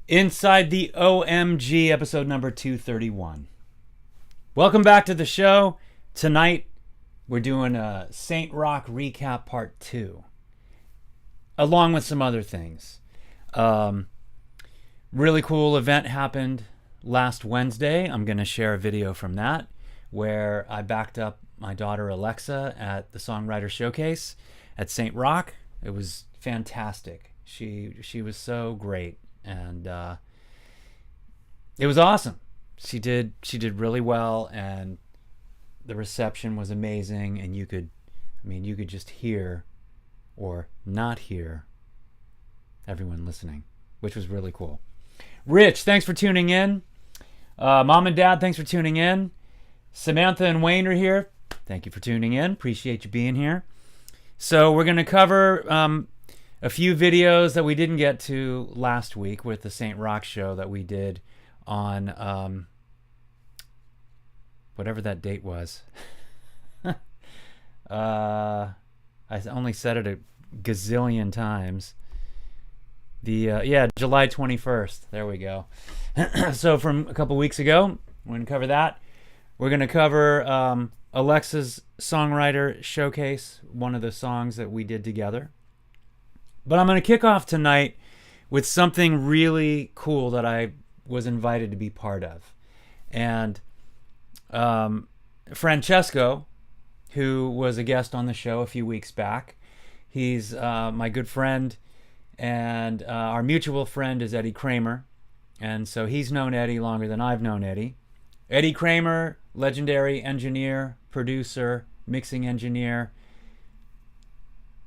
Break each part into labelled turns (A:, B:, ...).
A: Inside the OMG, episode number 231. Welcome back to the show. Tonight, we're doing a Saint Rocke recap part 2, along with some other things. Really cool event happened last Wednesday. I'm going to share a video from that, where I backed up my daughter Alexa at the Songwriter Showcase at Saint Rocke. It was fantastic. She was so great. And it was awesome. She did really well, and the reception was amazing. And you could just hear or not hear everyone listening, which was really cool. Rich, thanks for tuning in. Mom and Dad, thanks for tuning in. Samantha and Wayne are here. Thank you for tuning in. Appreciate you being here. So we're going to cover a few videos that we didn't get to last week with the Saint Rocke show that we did on whatever that date was. I only said it a gazillion times. July 21st. There we go. So from a couple weeks ago, we're going to cover that. We're going to cover Alexa's Songwriter Showcase, one of the songs that we did together. But I'm going to kick off tonight with something really cool that I was invited to be part of. And Francesco, who was a guest on the show a few weeks back, he's my good friend, and our mutual friend is Eddie Kramer. And so he's known Eddie longer than I've known Eddie. Eddie Kramer, legendary engineer, producer, mixing engineer.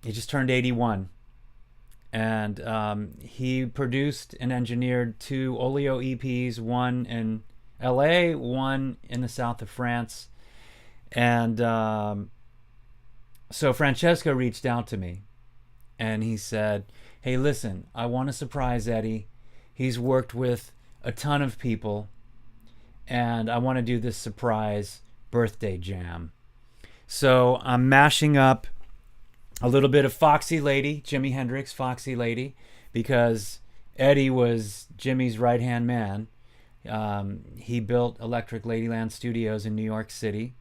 A: He just turned 81. And he produced and engineered 2 Oleo EPs, one in LA, one in the south of France. And so Francesco reached out to me, and he said, hey, listen, I want to surprise Eddie. He's worked with a ton of people, and I want to do this surprise birthday jam. So I'm mashing up a little bit of Foxy Lady, Jimi Hendrix, Foxy Lady, because Eddie was Jimmy's right-hand man. He built Electric Ladyland Studios in New York City.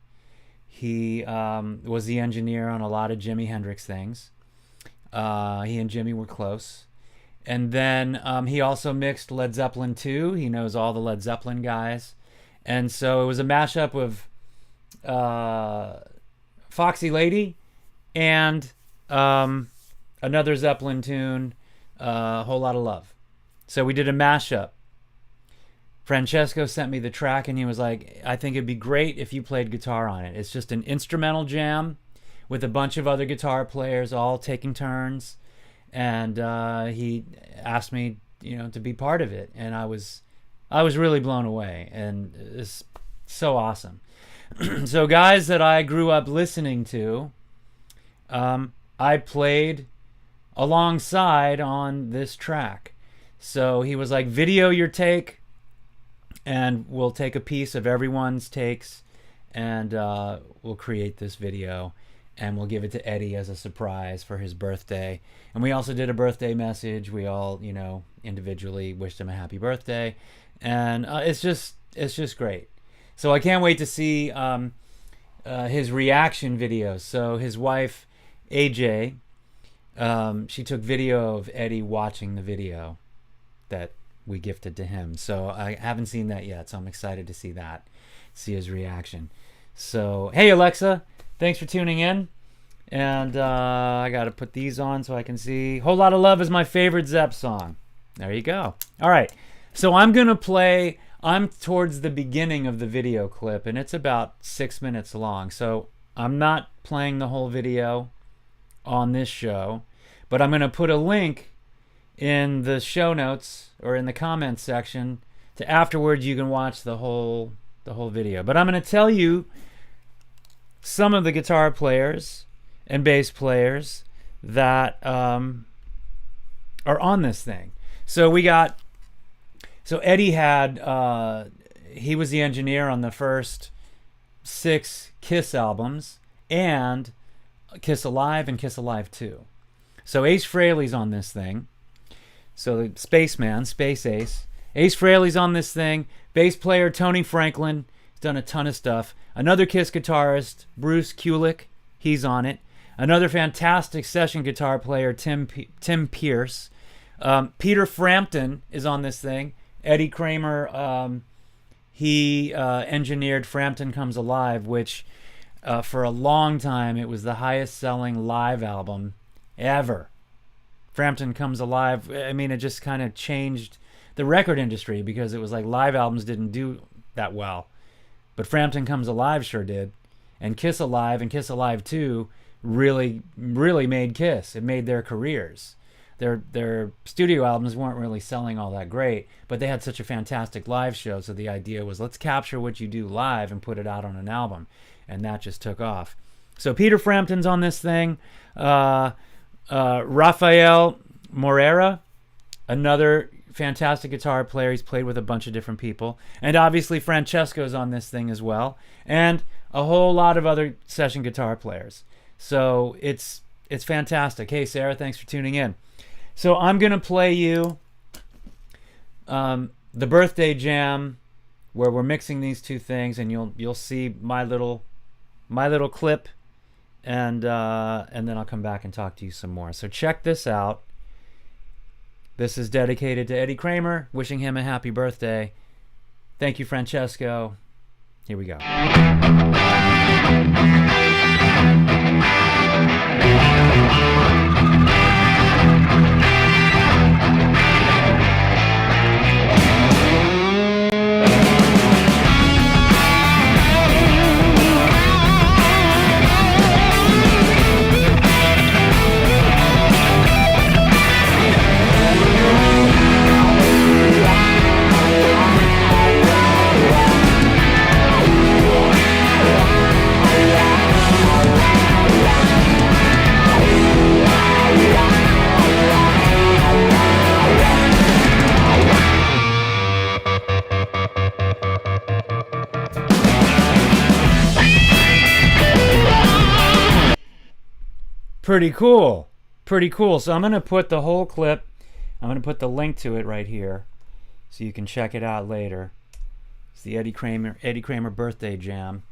A: He was the engineer on a lot of Jimi Hendrix things. He and Jimmy were close. And then he also mixed Led Zeppelin 2. He knows all the Led Zeppelin guys. And so it was a mashup of Foxy Lady and another Zeppelin tune, Whole Lotta Love. So we did a mashup. Francesco sent me the track, and he was like, I think it'd be great if you played guitar on it. It's just an instrumental jam with a bunch of other guitar players all taking turns. And he asked me, to be part of it. And I was really blown away, and it's so awesome. So guys that I grew up listening to, I played alongside on this track. So he was like, video your take, and we'll take a piece of everyone's takes, and we'll create this video, and we'll give it to Eddie as a surprise for his birthday. And we also did a birthday message. We all, individually wished him a happy birthday. And it's just great. So I can't wait to see his reaction videos. So his wife, AJ, she took video of Eddie watching the video that we gifted to him. So I haven't seen that yet, so I'm excited to see that, see his reaction. So, hey Alexa, thanks for tuning in. And I got to put these on so I can see. Whole Lotta Love is my favorite Zepp song. There you go. All right, so I'm going to play, I'm towards the beginning of the video clip, and it's about 6 minutes long. So I'm not playing the whole video on this show, but I'm going to put a link in the show notes or in the comments section to afterwards you can watch the whole video. But I'm going to tell you some of the guitar players and bass players that are on this thing. So Eddie had he was the engineer on the first 6 Kiss albums and Kiss Alive and Kiss Alive 2. So Ace Frehley's on this thing. So Spaceman, Space Ace. Ace Frehley's on this thing. Bass player Tony Franklin. He's done a ton of stuff. Another Kiss guitarist, Bruce Kulick. He's on it. Another fantastic session guitar player, Tim Pierce. Peter Frampton is on this thing. Eddie Kramer, he engineered Frampton Comes Alive, which for a long time it was the highest selling live album ever. Frampton Comes Alive, I mean, it just kind of changed the record industry because it was like live albums didn't do that well. But Frampton Comes Alive sure did. And Kiss Alive and Kiss Alive 2 really made Kiss. It made their careers. Their studio albums weren't really selling all that great, but they had such a fantastic live show, so the idea was let's capture what you do live and put it out on an album, and that just took off. So Peter Frampton's on this thing. Rafael Moreira, another fantastic guitar player. He's played with a bunch of different people. And obviously Francesco's on this thing as well, and a whole lot of other session guitar players. So it's fantastic. Hey Sarah, thanks for tuning in. So I'm going to play you the birthday jam where we're mixing these two things, and you'll see my little clip, and then I'll come back and talk to you some more. So check this out. This is dedicated to Eddie Kramer, wishing him a happy birthday. Thank you, Francesco. Here we go. Pretty cool. So I'm going to put the whole clip, I'm going to put the link to it right here so you can check it out later. It's the Eddie Kramer birthday jam.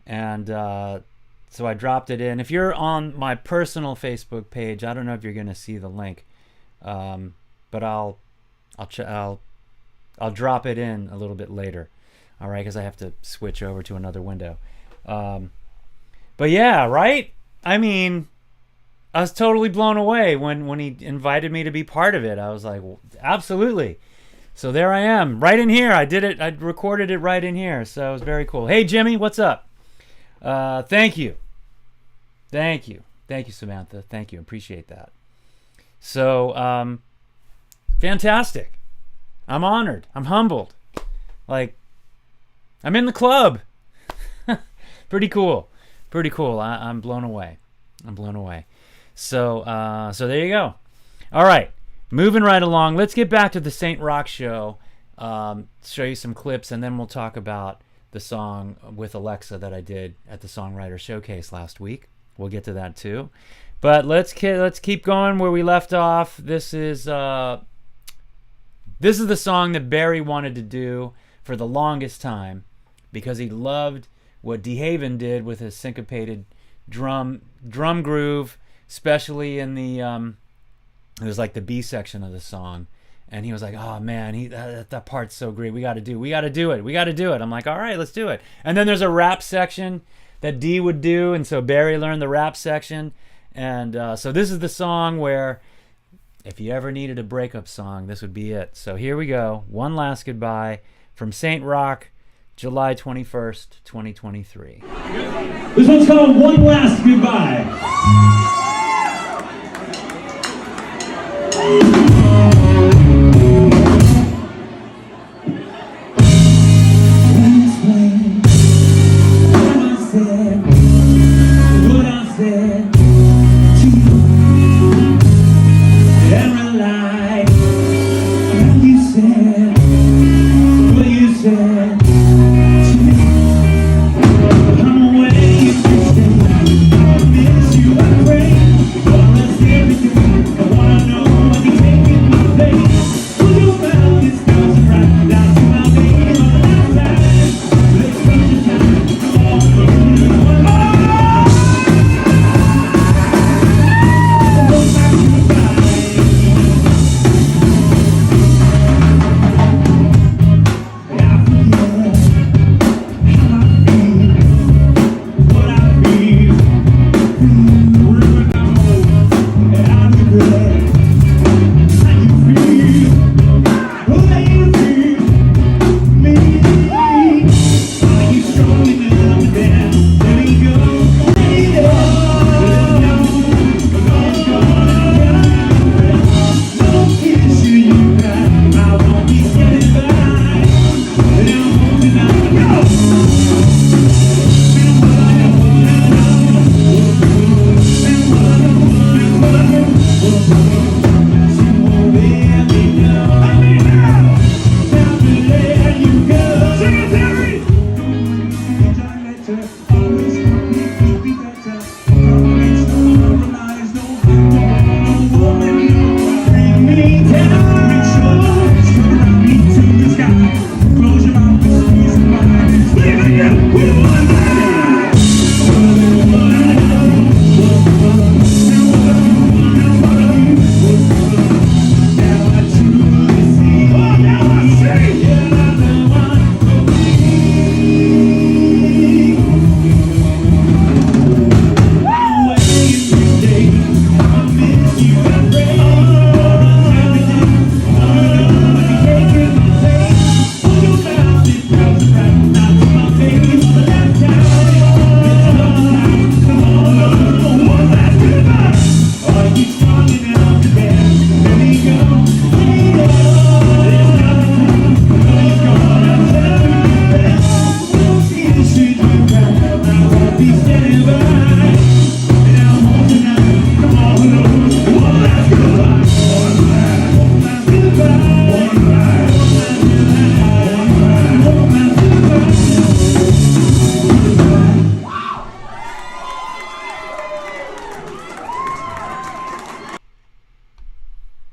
A: And so I dropped it in. If you're on my personal Facebook page, I don't know if you're going to see the link, but I'll drop it in a little bit later. All right, because I have to switch over to another window. But yeah, right? I mean, I was totally blown away when he invited me to be part of it. I was like, well, absolutely. So there I am, right in here. I did it. I recorded it right in here. So it was very cool. Hey, Jimmy, what's up? Thank you, Samantha. Thank you. Appreciate that. So, fantastic. I'm honored. I'm humbled. Like, I'm in the club. Pretty cool. I'm blown away. So there you go. All right, moving right along. Let's get back to the St. Rocke show. Show you some clips, and then we'll talk about the song with Alexa that I did at the Songwriter Showcase last week. We'll get to that too. But let's keep going where we left off. This is the song that Barry wanted to do for the longest time because he loved what DeHaven did with his syncopated drum groove, especially in the it was like the B section of the song, and he was like, oh man, that part's so great, we got to do it. I'm like, all right, let's do it. And then there's a rap section that D would do, and so Barry learned the rap section, and so this is the song where if you ever needed a breakup song, this would be it. So here we go. One Last Goodbye from St. Rocke, July 21st, 2023.
B: This one's called One Last Goodbye. I'm waiting to say I miss you.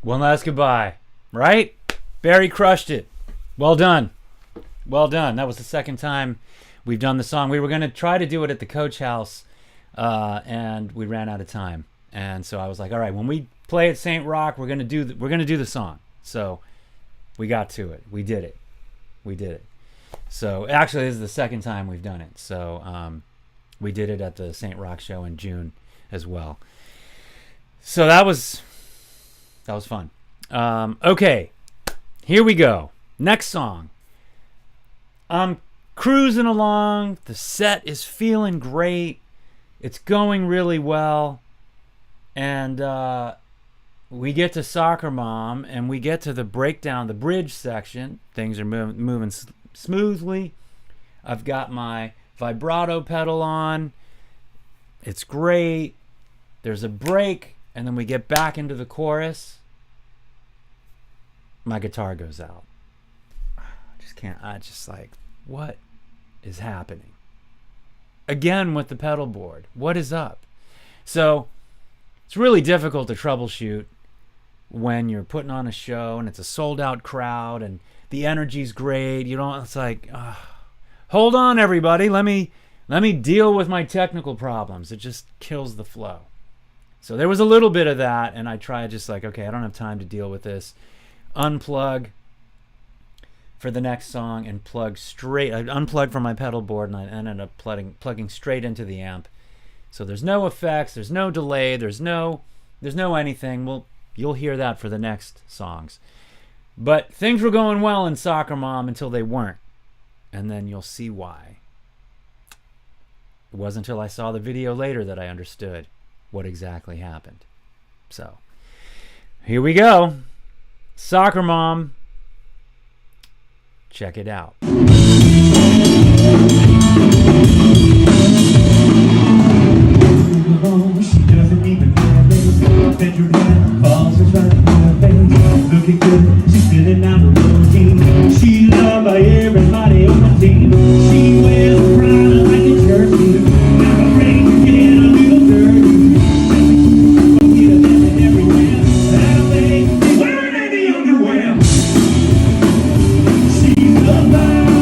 A: One Last Goodbye. Right? Barry crushed it. Well done. Well done. That was the second time we've done the song. We were going to try to do it at the Coach House, and we ran out of time. And so I was like, all right, when we play at St. Rocke, we're going to do the song. So we got to it. We did it. We did it. So actually, this is the second time we've done it. So we did it at the St. Rocke show in June as well. So that was fun. Okay, here we go. Next song. I'm cruising along. The set is feeling great. It's going really well. And we get to Soccer Mom, and we get to the breakdown, the bridge section. Things are moving smoothly. I've got my vibrato pedal on. It's great. There's a break, and then we get back into the chorus. My guitar goes out. I just like, what is happening? Again with the pedal board. What is up? So it's really difficult to troubleshoot when you're putting on a show and it's a sold out crowd and the energy's great. It's like, hold on everybody. Let me deal with my technical problems. It just kills the flow. So there was a little bit of that, and I tried just like, okay, I don't have time to deal with this. Unplug for the next song and plug straight. I unplugged from my pedal board and I ended up plugging straight into the amp. So there's no effects, there's no delay, there's no anything. Well, you'll hear that for the next songs. But things were going well in Soccer Mom until they weren't. And then you'll see why. It wasn't until I saw the video later that I understood what exactly happened. So, here we go. Soccer Mom. Check it out.
B: She doesn't even notice. Bedroom falls in front of her face. Looking good, she's filling out her routine. She's loved by everybody on the team. She wears a Prada like a jersey. Now her brain get a little dirty. Get a message everywhere. That way, wearing any underwear. She's loved by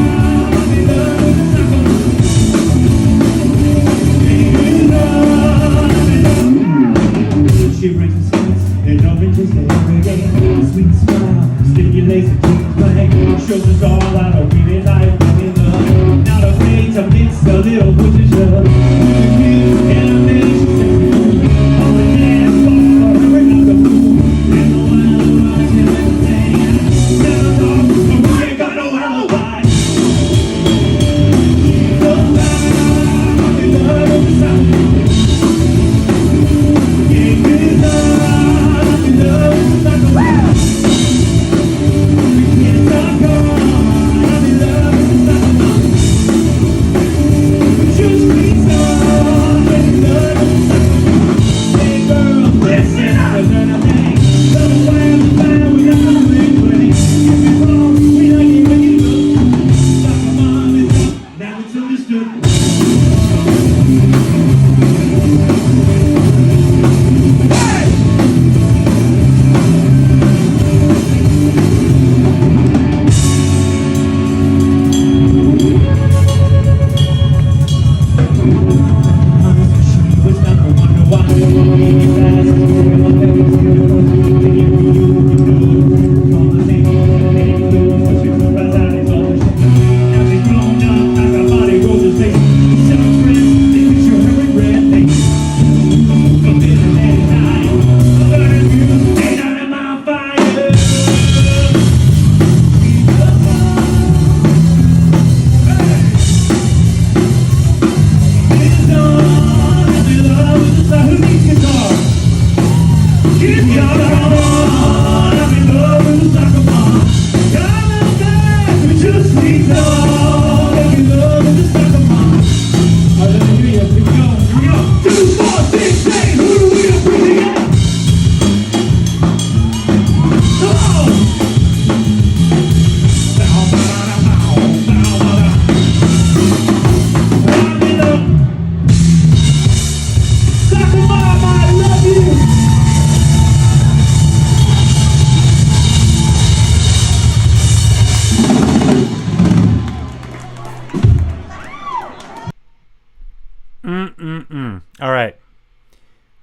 A: All right.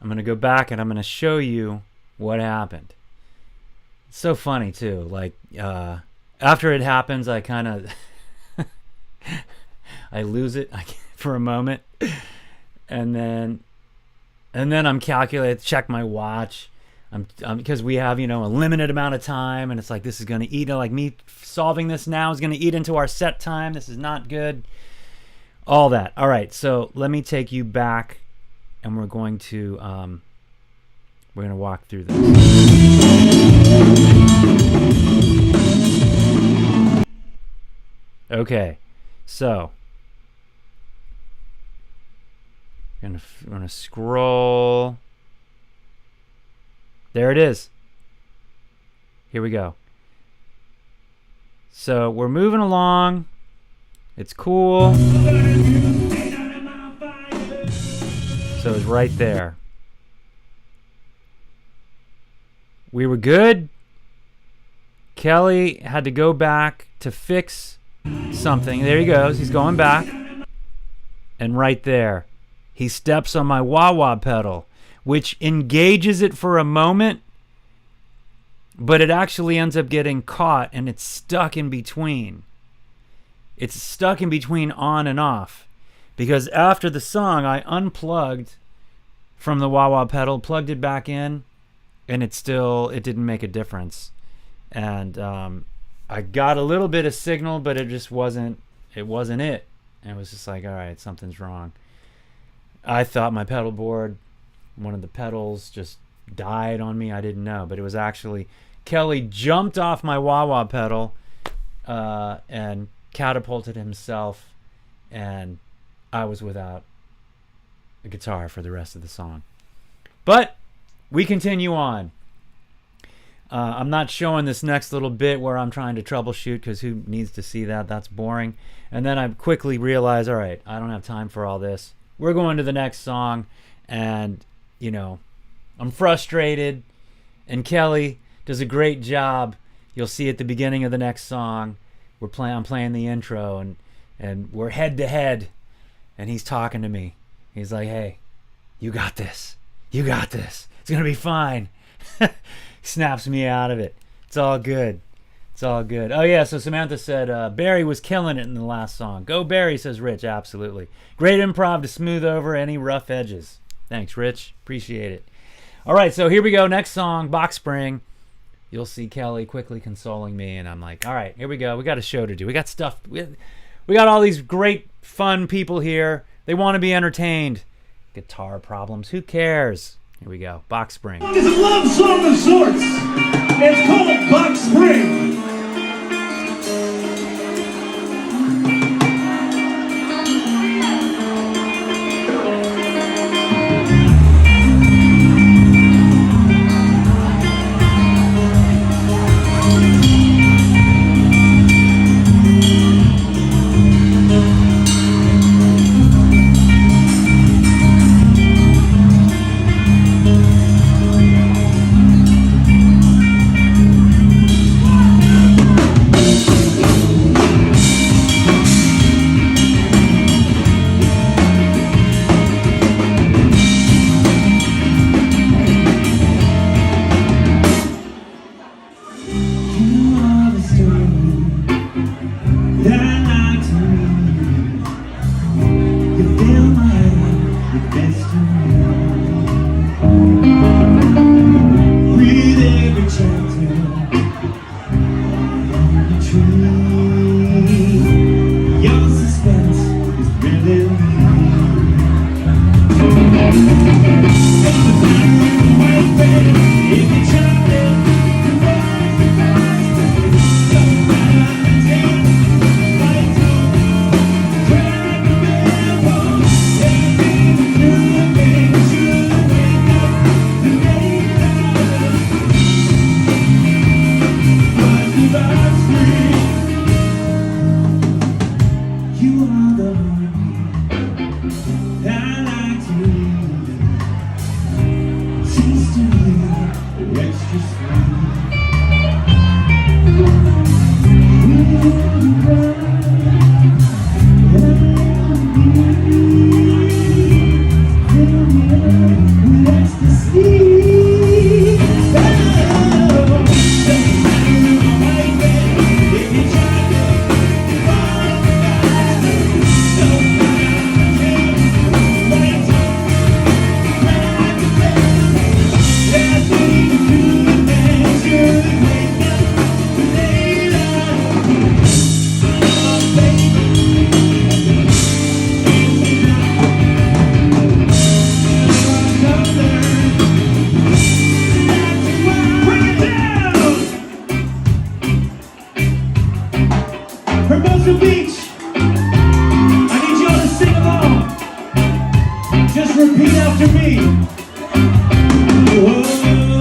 A: I'm going to go back and I'm going to show you what happened. It's so funny, too. Like, after it happens, I kind of... I lose it for a moment. And then I'm calculating, check my watch. Because we have, a limited amount of time. And it's like, this is going to eat... Like, me solving this now is going to eat into our set time. This is not good. All that. All right, so let me take you back. And we're going to walk through this. Okay, so we're gonna scroll. There it is. Here we go. So we're moving along. It's cool. So it's right there. We were good. Kelly had to go back to fix something. There he goes. He's going back. And right there, he steps on my wah-wah pedal, which engages it for a moment, but it actually ends up getting caught and it's stuck in between. It's stuck in between on and off. Because after the song, I unplugged from the wah-wah pedal, plugged it back in, and it didn't make a difference. And I got a little bit of signal, but it just wasn't it. And it was just like, all right, something's wrong. I thought my pedal board, one of the pedals just died on me. I didn't know, but it was actually Kelly jumped off my wah-wah pedal and catapulted himself, and I was without a guitar for the rest of the song. But we continue on. I'm not showing this next little bit where I'm trying to troubleshoot because who needs to see that? That's boring. And then I quickly realize, all right, I don't have time for all this. We're going to the next song, and, I'm frustrated, and Kelly does a great job. You'll see at the beginning of the next song, I'm playing the intro, and we're head to head, and he's talking to me. He's like, hey, you got this. You got this. It's going to be fine. Snaps me out of it. It's all good. It's all good. Oh, yeah, so Samantha said Barry was killing it in the last song. Go Barry, says Rich. Absolutely. Great improv to smooth over any rough edges. Thanks, Rich. Appreciate it. All right, so here we go. Next song, Box Spring. You'll see Kelly quickly consoling me, and I'm like, all right, here we go. We got a show to do. We got stuff. We got all these great, fun people here. They want to be entertained. Guitar problems. Who cares? Here we go. Box Spring.
B: It's a love song of sorts. It's called Box Spring. repeat after me. Whoa, whoa,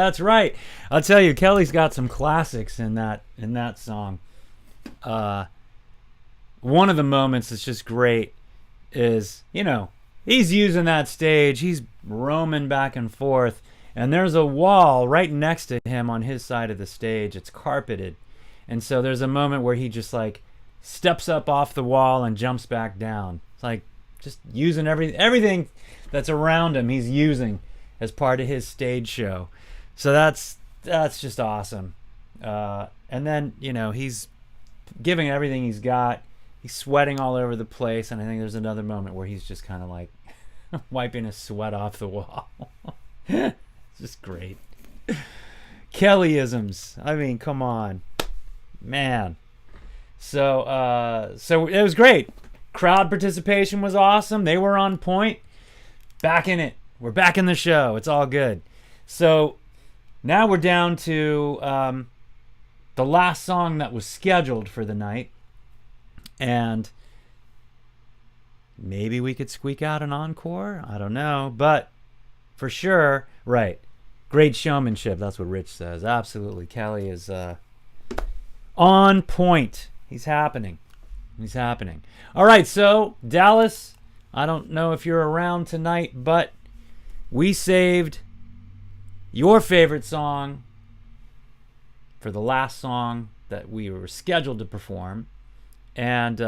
A: That's right. I'll tell you, Kelly's got some classics in that song. One of the moments that's just great is, he's using that stage. He's roaming back and forth, and there's a wall right next to him on his side of the stage. It's carpeted, and so there's a moment where he just like steps up off the wall and jumps back down. It's like just using everything that's around him. He's using as part of his stage show. So that's just awesome. And then, he's giving everything he's got. He's sweating all over the place, and I think there's another moment where he's just kind of like wiping his sweat off the wall. It's just great. Kellyisms. I mean, come on. Man. So it was great. Crowd participation was awesome. They were on point. Back in it. We're back in the show. It's all good. So now we're down to the last song that was scheduled for the night. And maybe we could squeak out an encore. I don't know. But for sure, right. Great showmanship. That's what Rich says. Absolutely. Kelly is on point. He's happening. All right. So, Dallas, I don't know if you're around tonight, but we saved your favorite song for the last song that we were scheduled to perform. And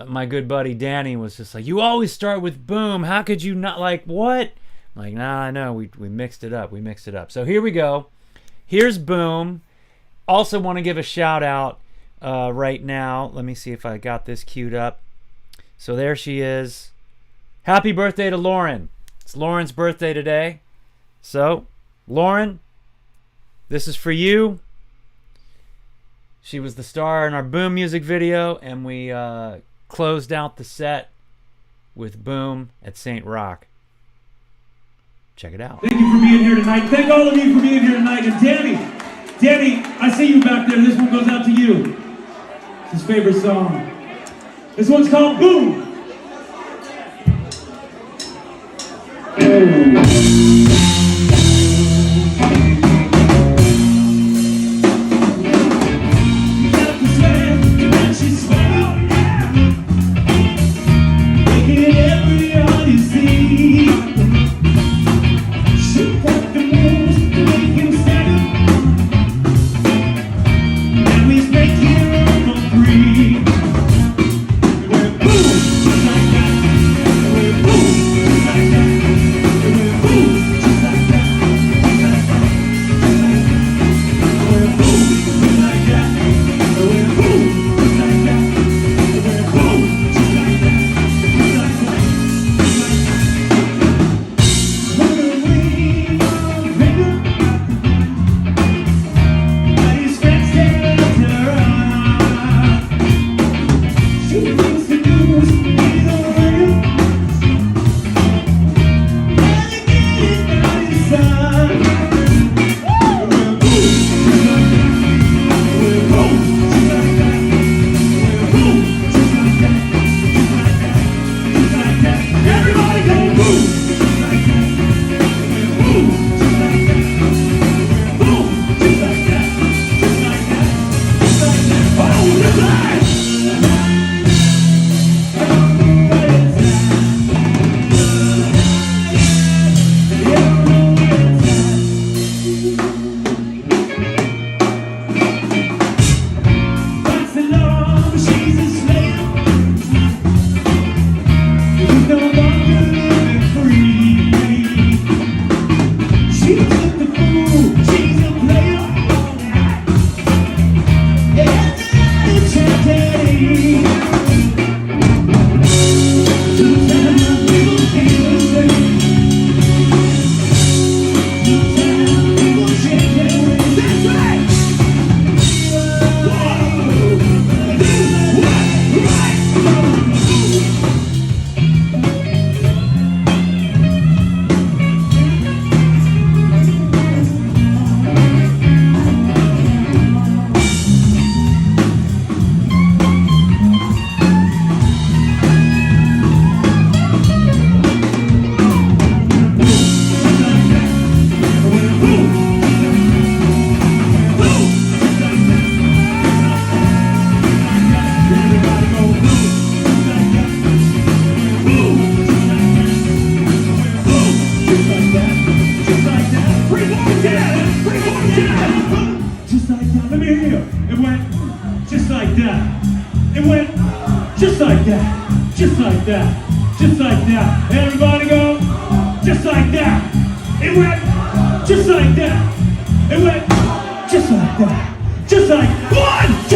A: my good buddy Danny was just like, you always start with Boom. How could you not? Like, what? I'm like, nah, I know. We mixed it up. So here we go. Here's Boom. Also want to give a shout out right now. Let me see if I got this queued up. So there she is. Happy birthday to Lauren. It's Lauren's birthday today. So, Lauren, this is for you. She was the star in our Boom music video, and we closed out the set with Boom at St. Rocke. Check it out.
B: Thank you for being here tonight. Thank all of you for being here tonight. And Danny, I see you back there. This one goes out to you. It's his favorite song. This one's called Boom. Just like that, just like that. Everybody go, just like that. It went, just like that. It went, just like that. Just like, 1, 2,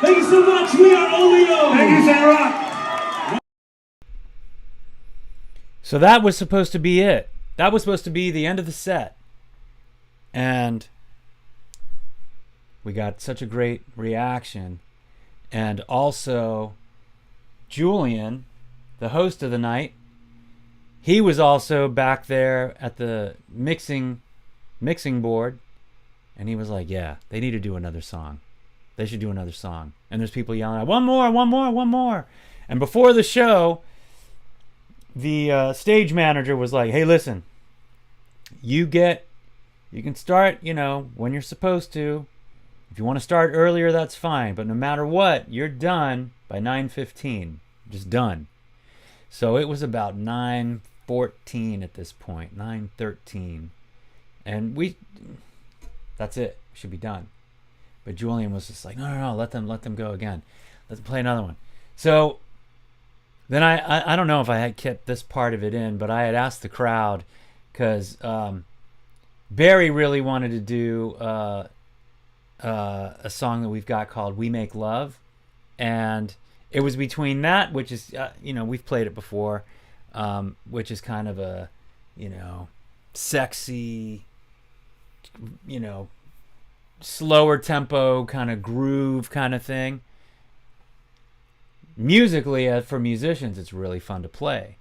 B: Thank you so much. We are OMG. Thank you, San Rocke.
A: So that was supposed to be it. That was supposed to be the end of the set. And we got such a great reaction. And also, Julian, the host of the night, he was also back there at the mixing board. And he was like, yeah, they need to do another song. They should do another song. And there's people yelling out, one more, one more, one more. And before the show, the stage manager was like, hey, listen, you can start, when you're supposed to. If you want to start earlier, that's fine. But no matter what, you're done by 9:15. Just done. So it was about 9:14 at this point, 9:13. And that's it. We should be done. But Julian was just like, no, let them go again. Let's play another one. So then I don't know if I had kept this part of it in, but I had asked the crowd because Barry really wanted to do a song that we've got called "We Make Love," and it was between that, which is we've played it before, which is kind of a sexy, slower tempo kind of groove kind of thing. Musically, for musicians, it's really fun to play.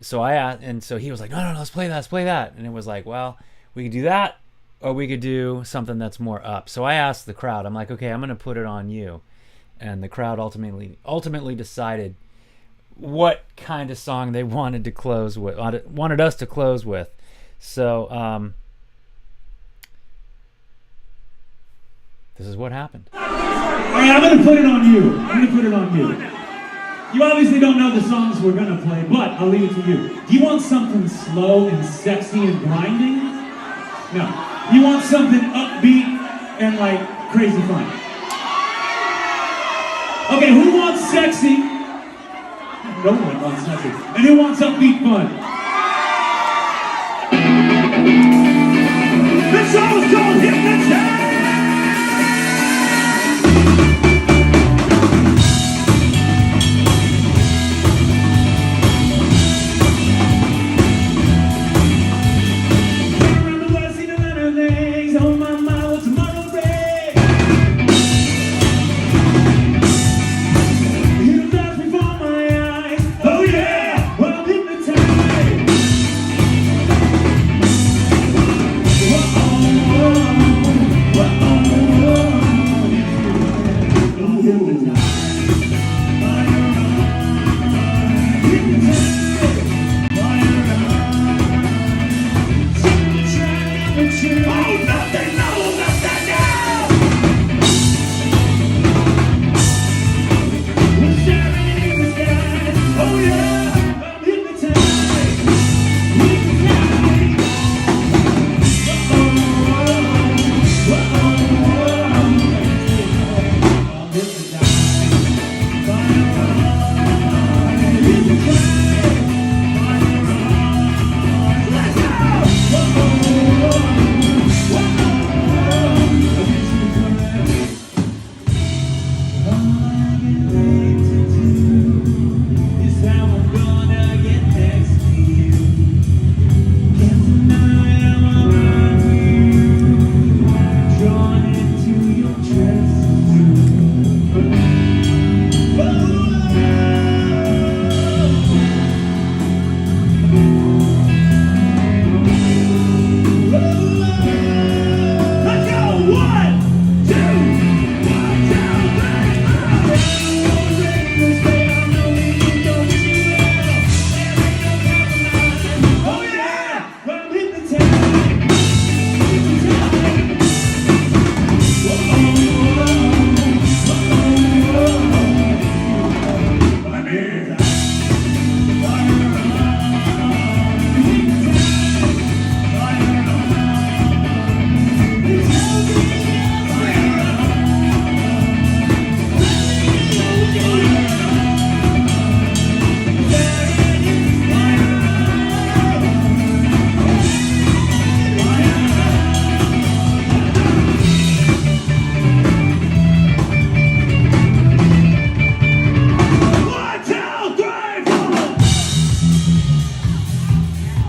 A: So I asked, and so he was like, no, let's play that. And it was like, well, we could do that, or we could do something that's more up. So I asked the crowd, I'm like, okay, I'm going to put it on you. And the crowd ultimately decided what kind of song they wanted to close with, wanted us to close with. So this is what happened.
B: All right, I'm going to put it on you. You obviously don't know the songs we're going to play, but I'll leave it to you. Do you want something slow and sexy and grinding? No. You want something upbeat and like crazy fun? Okay, who wants sexy? No one wants sexy. And who wants upbeat fun? This song is called Hypnotize!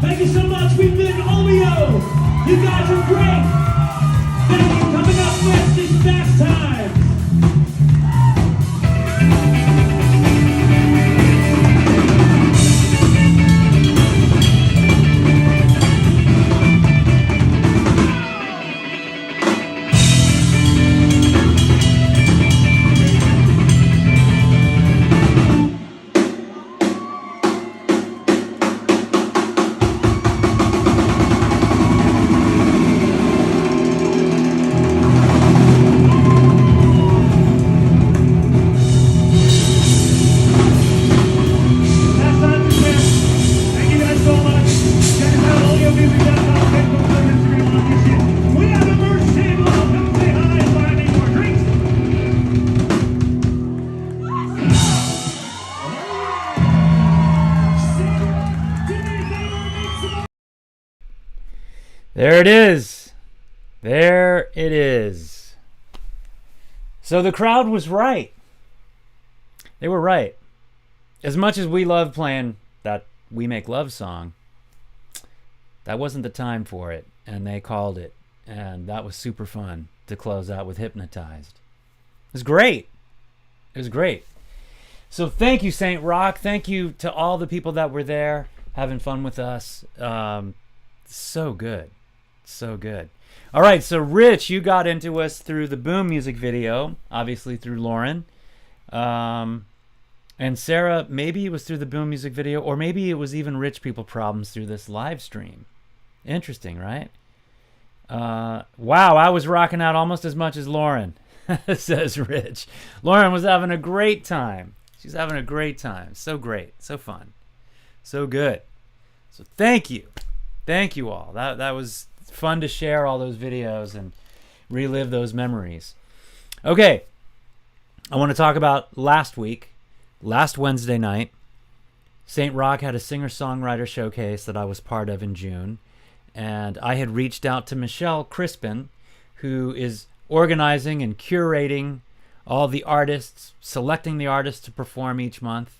B: Thank you so much. We've been OMG. You guys are great. Thank you. Coming up next is Fast Times.
A: There it is. There it is. So the crowd was right. They were right. As much as we love playing that We Make Love song, that wasn't the time for it, and they called it, and that was super fun to close out with Hypnotized. It was great. It was great. So thank you, St. Rocke. Thank you to all the people that were there having fun with us. So good. So good. All right, so Rich, you got into us through the Boom music video, obviously through Lauren. And Sarah, maybe it was through the Boom music video, or maybe it was even Rich People Problems through this live stream. Interesting, right? Wow, I was rocking out almost as much as Lauren, says Rich. Lauren was having a great time. She's having a great time. So great. So fun. So good. So thank you. Thank you all. That was fun to share all those videos and relive those memories. Okay. I want to talk about last week. Last Wednesday night, St. Rocke had a singer-songwriter showcase that I was part of in June, and I had reached out to Michelle Crispin, who is organizing and curating all the artists, selecting the artists to perform each month.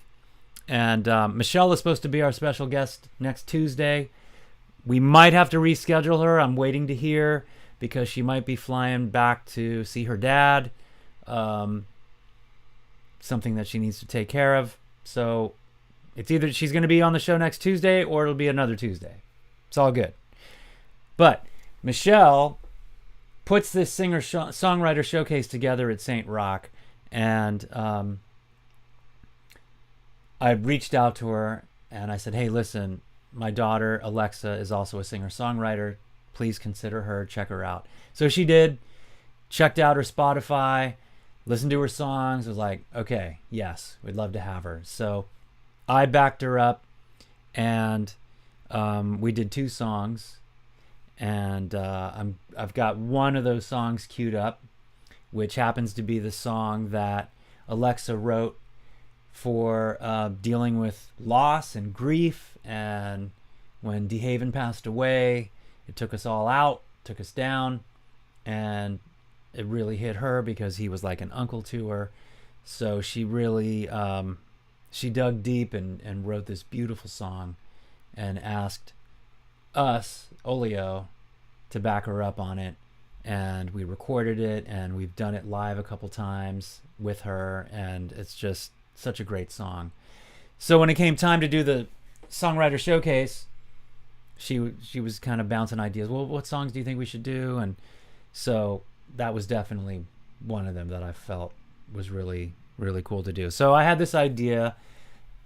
A: And Michelle is supposed to be our special guest next Tuesday. We might have to reschedule her. I'm waiting to hear, because she might be flying back to see her dad. Something that she needs to take care of. So it's either she's going to be on the show next Tuesday, or it'll be another Tuesday. It's all good. But Michelle puts this singer-songwriter showcase together at St. Rocke, and I reached out to her and I said, hey, listen, my daughter Alexa is also a singer-songwriter. Please consider her, check her out. So she did, checked out her Spotify, listened to her songs, was like, okay, yes, we'd love to have her. So I backed her up, and we did 2 songs, and I've got one of those songs queued up, which happens to be the song that Alexa wrote for dealing with loss and grief. And when DeHaven passed away, it took us all out, took us down, and it really hit her because he was like an uncle to her. So she really, she dug deep and wrote this beautiful song and asked us, Olio, to back her up on it. And we recorded it, and we've done it live a couple times with her, and it's just such a great song. So when it came time to do the songwriter showcase, she was kind of bouncing ideas. Well, what songs do you think we should do? And so that was definitely one of them that I felt was really, really cool to do. So I had this idea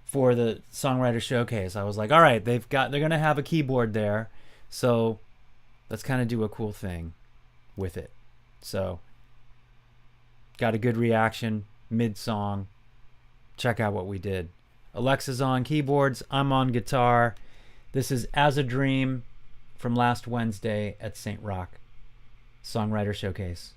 A: for the songwriter showcase. I was like, all right, they're going to have a keyboard there, so let's kind of do a cool thing with it. So got a good reaction mid-song. Check out what we did. Alexa's on keyboards, I'm on guitar. This is As a Dream from last Wednesday at St. Rocke Songwriter Showcase.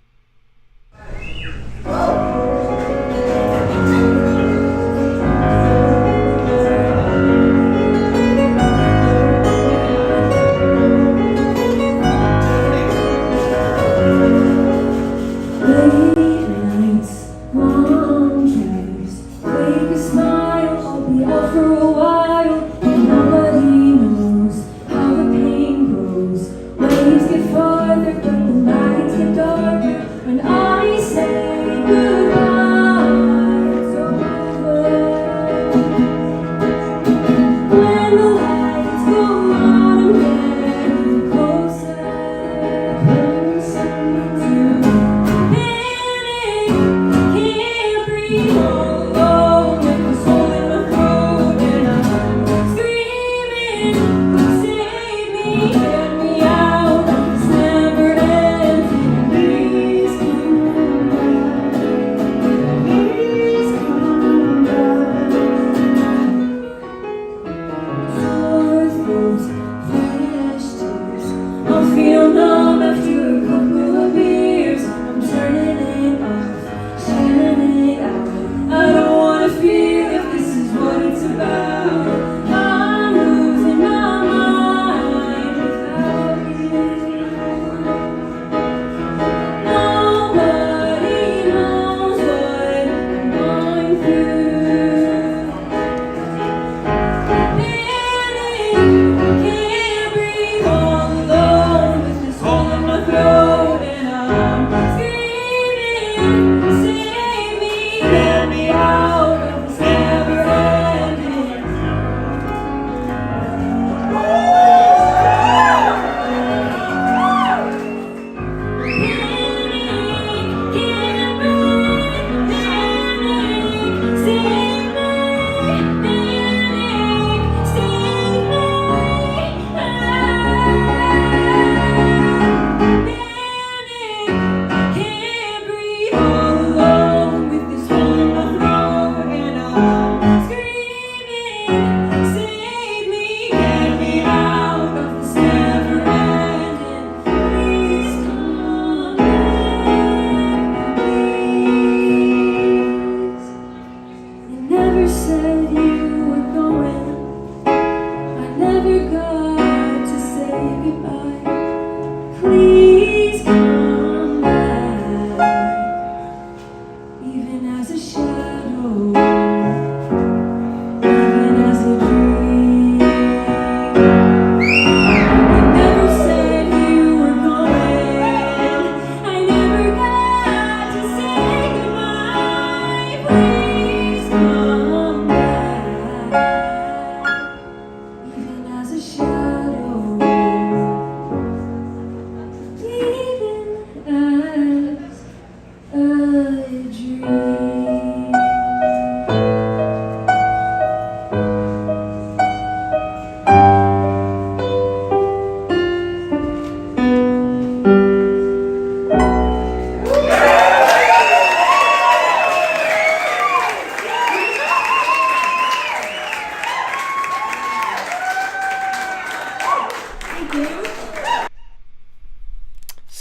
C: When I say goodbye, so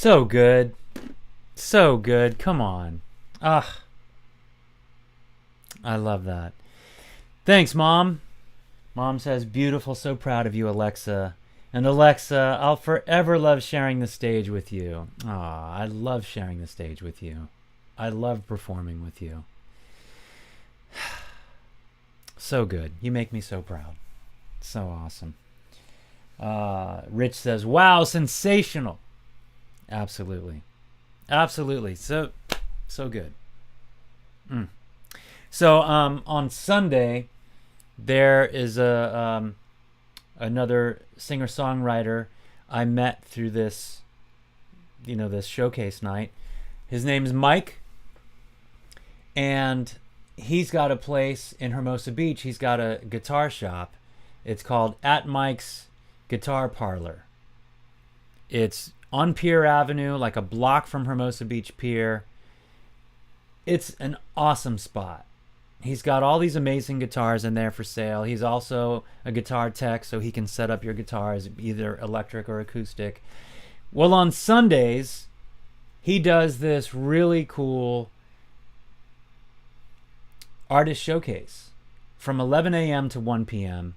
A: So good. So good. Come on. Ah. I love that. Thanks, Mom. Mom says, beautiful, so proud of you, Alexa. And Alexa, I'll forever love sharing the stage with you. Aw, I love sharing the stage with you. I love performing with you. So good. You make me so proud. So awesome. Rich says, wow, sensational. Absolutely. Absolutely. So good. So on Sunday, there is another singer-songwriter I met through this, this showcase night. His name's Mike, and he's got a place in Hermosa Beach. He's got a guitar shop. It's called At Mike's Guitar Parlor. It's on Pier Avenue, like a block from Hermosa Beach Pier. It's an awesome spot. He's got all these amazing guitars in there for sale. He's also a guitar tech, so he can set up your guitars, either electric or acoustic. Well, on Sundays, he does this really cool artist showcase from 11 a.m. to 1 p.m.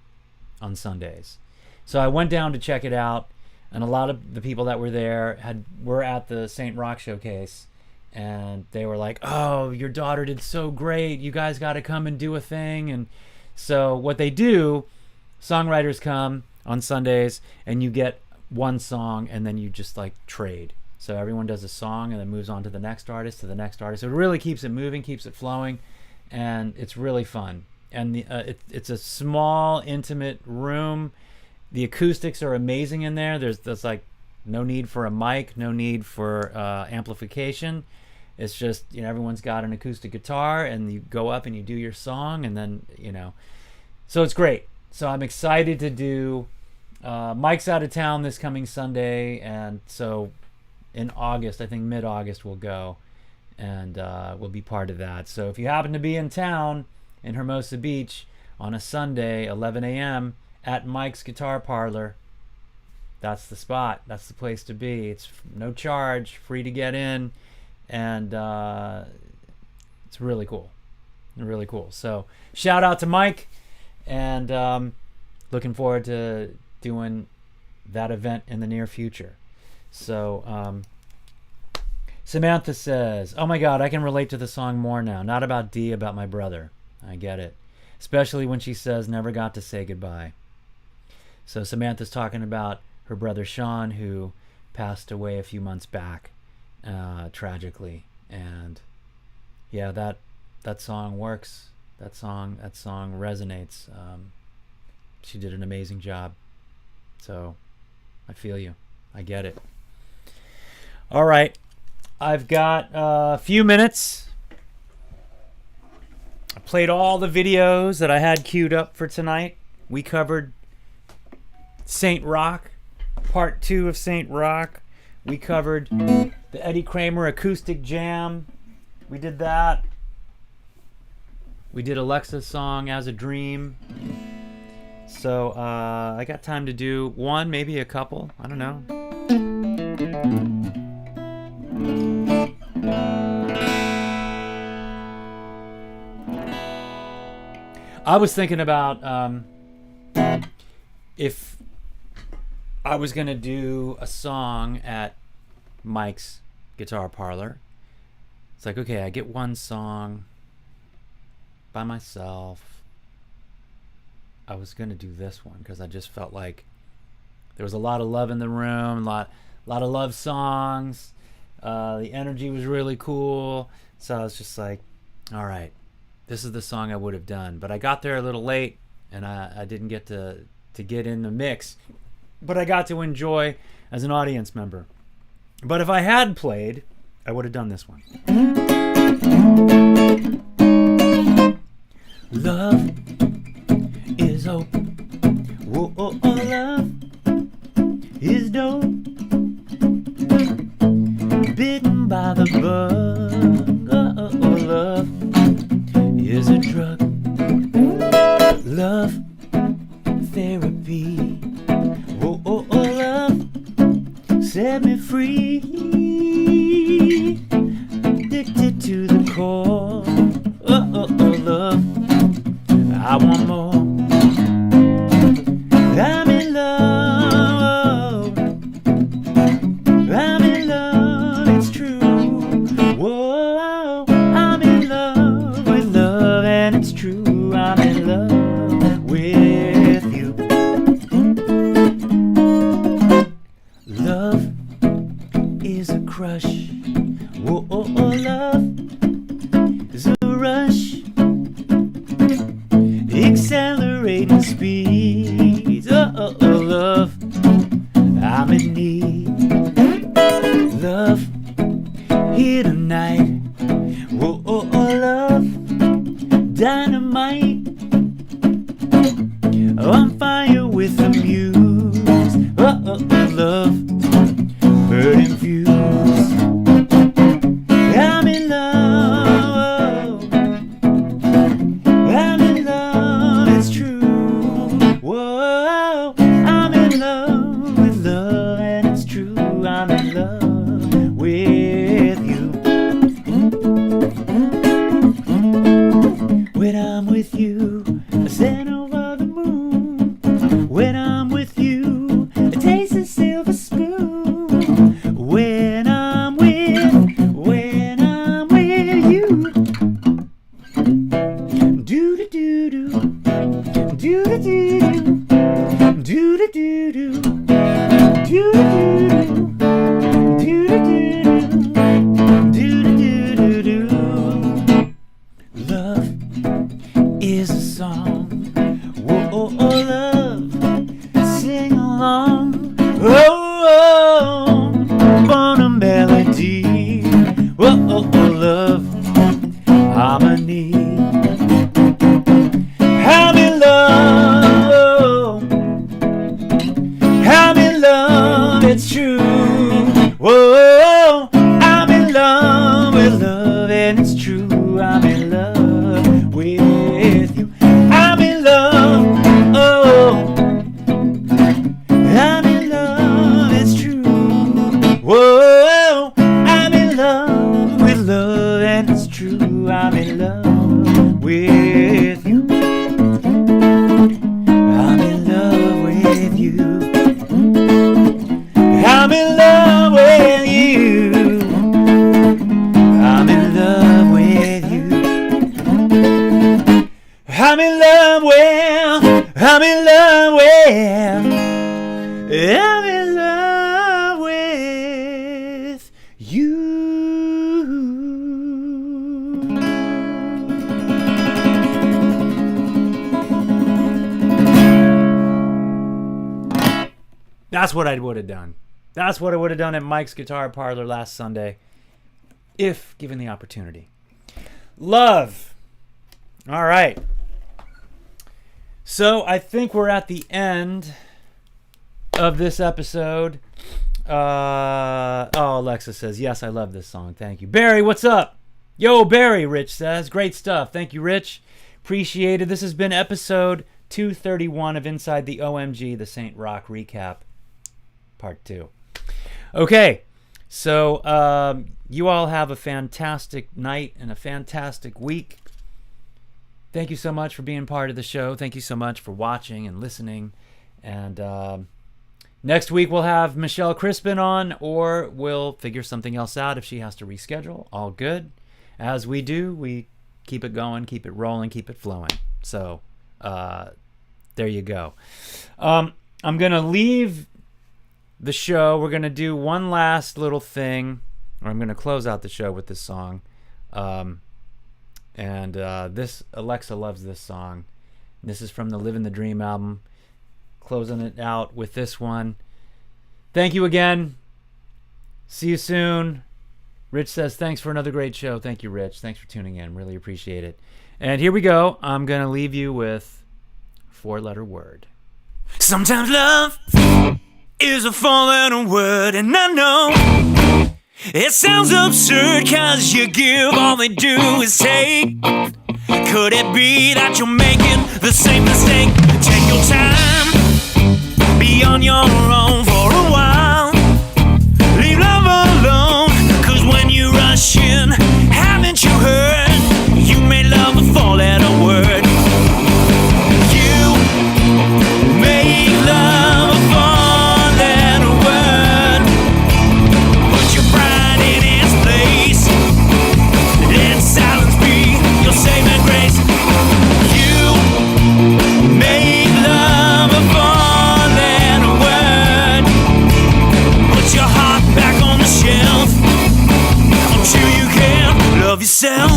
A: on Sundays. So I went down to check it out, and a lot of the people that were there were at the St. Rocke showcase. And they were like, oh, your daughter did so great. You guys got to come and do a thing. And so what they do, songwriters come on Sundays and you get one song and then you just like trade. So everyone does a song and then moves on to the next artist, to the next artist. So it really keeps it moving, keeps it flowing. And it's really fun. And it's a small, intimate room. The acoustics are amazing in there. There's like no need for a mic, no need for amplification. It's just, everyone's got an acoustic guitar and you go up and you do your song and then, so it's great. So I'm excited to do, Mike's out of town this coming Sunday. And so in August, I think mid-August we'll go and we'll be part of that. So if you happen to be in town in Hermosa Beach on a Sunday, 11 a.m. at Mike's Guitar Parlor, that's the spot. That's the place to be. It's no charge, free to get in, and it's really cool. Really cool. So shout out to Mike, and looking forward to doing that event in the near future. So Samantha says, oh my God, I can relate to the song more now. Not about D, about my brother. I get it. Especially when she says, never got to say goodbye. So Samantha's talking about her brother Sean, who passed away a few months back, tragically. And yeah, that song works. That song resonates. She did an amazing job. So I feel you. I get it. All right. I've got a few minutes. I played all the videos that I had queued up for tonight. We covered St. Rocke, part 2 of St. Rocke. We covered the Eddie Kramer acoustic jam. We did that. We did Alexa's song, As a Dream. So I got time to do one, maybe a couple. I don't know. I was thinking about if I was going to do a song at Mike's Guitar Parlor. It's like, okay, I get one song by myself. I was going to do this one because I just felt like there was a lot of love in the room, a lot of love songs. The energy was really cool. So I was just like, all right, this is the song I would have done. But I got there a little late and I didn't get to get in the mix. But I got to enjoy as an audience member. But if I had played, I would have done this one. Love is hope. Whoa, oh, oh, love is dope. Bitten by the bug. Oh, oh, oh, love is a drug. Love therapy. Oh, oh, oh, love set me free. needs. Oh, love, I'm in need. Love, here tonight. Oh, love, dynamite. On fire with the muse. Oh, love, burning fuse. I'm in love. I'm in love, it's true. Whoa, I'm in love with love, and it's true. I'm in love with you. When I'm with you, I stand over the moon. When I'm with you, I taste a silver spoon. When I'm with you. Do do do do, do do do do, do do do do, do do do do, do. Love is a song. Whoa, love, sing along. Oh, on a melody. Whoa, love, harmony. I'm in love. I'm in love, it's true. Whoa, I'm in love with love, and it's true. I'm in love with you. I'm in love. Oh, I'm in love, it's true. Whoa, I'm in love with love, and it's true. I'm in love with you. I'm in love with you. I'm in love with you. I'm in love with you. I'm in love with, I'm in love with, I'm in love with you. That's what I would have done. That's what I would have done at Mike's Guitar Parlor last Sunday, if given the opportunity. Love. All right. So I think we're at the end of this episode. Alexa says, yes, I love this song. Thank you. Barry, what's up? Yo, Barry, Rich says. Great stuff. Thank you, Rich. Appreciate it. This has been episode 231 of Inside the OMG, the St. Rocke Recap, Part 2. Okay, so you all have a fantastic night and a fantastic week. Thank you so much for being part of the show. Thank you so much for watching and listening. And next week we'll have Michelle Crispin on, or we'll figure something else out if she has to reschedule. All good. As we do, we keep it going, keep it rolling, keep it flowing. So there you go. I'm going to leave the show. We're going to do one last little thing, or I'm going to close out the show with this song. This Alexa loves this song. This is from the Living the Dream album. Closing it out with this one. Thank you again. See you soon. Rich says, thanks for another great show. Thank you, Rich. Thanks for tuning in. Really appreciate it. And here we go. I'm going to leave you with a 4-letter word. Sometimes love is a 4-letter word, and I know it sounds absurd, 'cause you give, all they do is take. Could it be that you're making the same mistake? Take your time, be on your own for a while. Leave love alone, 'cause when you rush in, haven't you heard? You made love a 4-letter word. You make love a 4-letter word. Put your pride in its place. Let silence be your saving grace. You make love a 4-letter word. Put your heart back on the shelf until you can love yourself.